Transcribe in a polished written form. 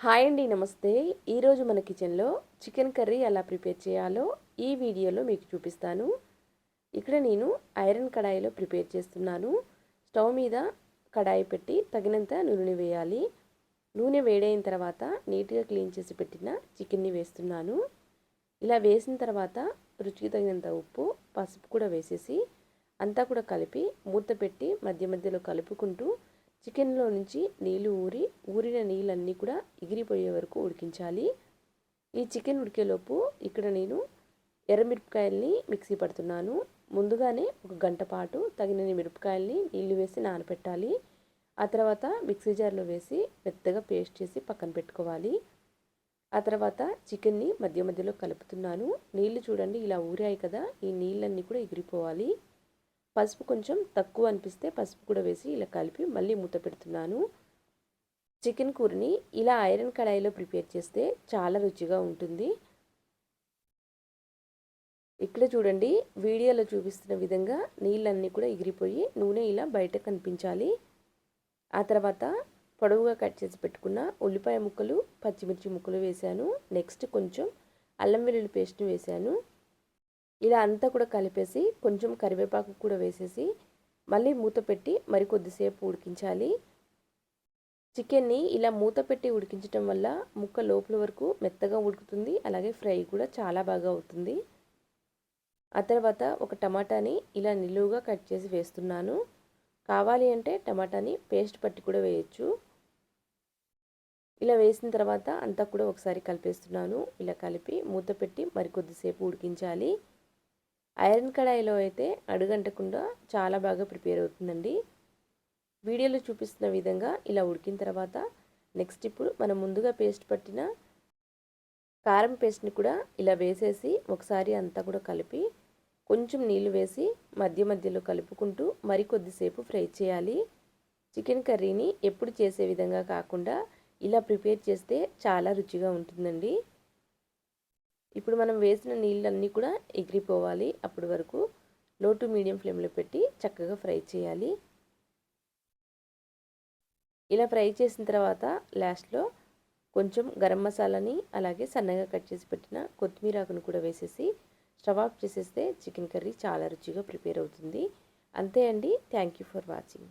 Hi అండి, నమస్తే. ఈరోజు మన కిచెన్లో చికెన్ కర్రీ ఎలా ప్రిపేర్ చేయాలో ఈ వీడియోలో మీకు చూపిస్తాను. ఇక్కడ నేను ఐరన్ కడాయిలో ప్రిపేర్ చేస్తున్నాను. స్టవ్ మీద కడాయి పెట్టి తగినంత నూనె వేయాలి. నూనె వేడైన తర్వాత నీట్గా క్లీన్ చేసి పెట్టిన చికెన్ని వేస్తున్నాను. ఇలా వేసిన తర్వాత రుచికి తగినంత ఉప్పు, పసుపు కూడా వేసేసి అంతా కూడా కలిపి మూత పెట్టి మధ్య మధ్యలో కలుపుకుంటూ చికెన్లో నుంచి నీళ్ళు ఊరిన నీళ్ళన్నీ కూడా ఎగిరిపోయే వరకు ఉడికించాలి. ఈ చికెన్ ఉడికేలోపు ఇక్కడ నేను ఎర్రమిరపకాయల్ని మిక్సీ పడుతున్నాను. ముందుగానే ఒక గంట పాటు తగినన్ని మిరపకాయల్ని నీళ్లు వేసి నానబెట్టాలి. ఆ తర్వాత మిక్సీ జార్లో వేసి మెత్తగా పేస్ట్ చేసి పక్కన పెట్టుకోవాలి. ఆ తర్వాత చికెన్ని మధ్య మధ్యలో కలుపుతున్నాను. నీళ్లు చూడండి ఇలా ఊరాయి కదా, ఈ నీళ్ళన్నీ కూడా ఎగిరిపోవాలి. పసుపు కొంచెం తక్కువ అనిపిస్తే పసుపు కూడా వేసి ఇలా కలిపి మళ్ళీ మూత పెడుతున్నాను. చికెన్ కూరని ఇలా ఐరన్ కడాయిలో ప్రిపేర్ చేస్తే చాలా రుచిగా ఉంటుంది. ఇక్కడ చూడండి, వీడియోలో చూపిస్తున్న విధంగా నీళ్ళన్నీ కూడా ఎగిరిపోయి నూనె ఇలా బయట కనిపించాలి. ఆ తర్వాత పొడవుగా కట్ చేసి పెట్టుకున్న ఉల్లిపాయ ముక్కలు, పచ్చిమిర్చి ముక్కలు వేశాను. నెక్స్ట్ కొంచెం అల్లం వెల్లుల్లి పేస్ట్ని వేశాను. ఇలా అంతా కూడా కలిపేసి కొంచెం కరివేపాకు కూడా వేసేసి మళ్ళీ మూత పెట్టి మరికొద్దిసేపు ఉడికించాలి. చికెన్ని ఇలా మూత పెట్టి ఉడికించడం వల్ల ముక్క లోపల వరకు మెత్తగా ఉడుకుతుంది, అలాగే ఫ్రై కూడా చాలా బాగా అవుతుంది. ఆ తర్వాత ఒక టమాటాని ఇలా నిలువుగా కట్ చేసి వేస్తున్నాను. కావాలి అంటే టమాటాని పేస్ట్ పట్టి కూడా వేయచ్చు. ఇలా వేసిన తర్వాత అంతా కూడా ఒకసారి కలిపేస్తున్నాను. ఇలా కలిపి మూత పెట్టి మరికొద్దిసేపు ఉడికించాలి. ఐరన్ కడాయిలో అయితే అడుగంటకుండా చాలా బాగా ప్రిపేర్ అవుతుందండి. వీడియోలో చూపిస్తున్న విధంగా ఇలా ఉడికిన తర్వాత నెక్స్ట్ ఇప్పుడు మనం ముందుగా పేస్ట్ పట్టిన కారం పేస్ట్ని కూడా ఇలా వేసేసి ఒకసారి అంతా కూడా కలిపి కొంచెం నీళ్లు వేసి మధ్య మధ్యలో కలుపుకుంటూ మరికొద్దిసేపు ఫ్రై చేయాలి. చికెన్ కర్రీని ఎప్పుడు చేసే విధంగా కాకుండా ఇలా ప్రిపేర్ చేస్తే చాలా రుచిగా ఉంటుందండి. ఇప్పుడు మనం వేసిన నీళ్ళన్నీ కూడా ఎగిరిపోవాలి. అప్పటి వరకు లో టు మీడియం ఫ్లేమ్లో పెట్టి చక్కగా ఫ్రై చేయాలి. ఇలా ఫ్రై చేసిన తర్వాత లాస్ట్లో కొంచెం గరం మసాలాని అలాగే సన్నగా కట్ చేసి పెట్టిన కొత్తిమీర ఆకును కూడా వేసేసి స్టవ్ ఆఫ్ చేసేస్తే చికెన్ కర్రీ చాలా రుచిగా ప్రిపేర్ అవుతుంది. అంతే అండి. Thank you for watching.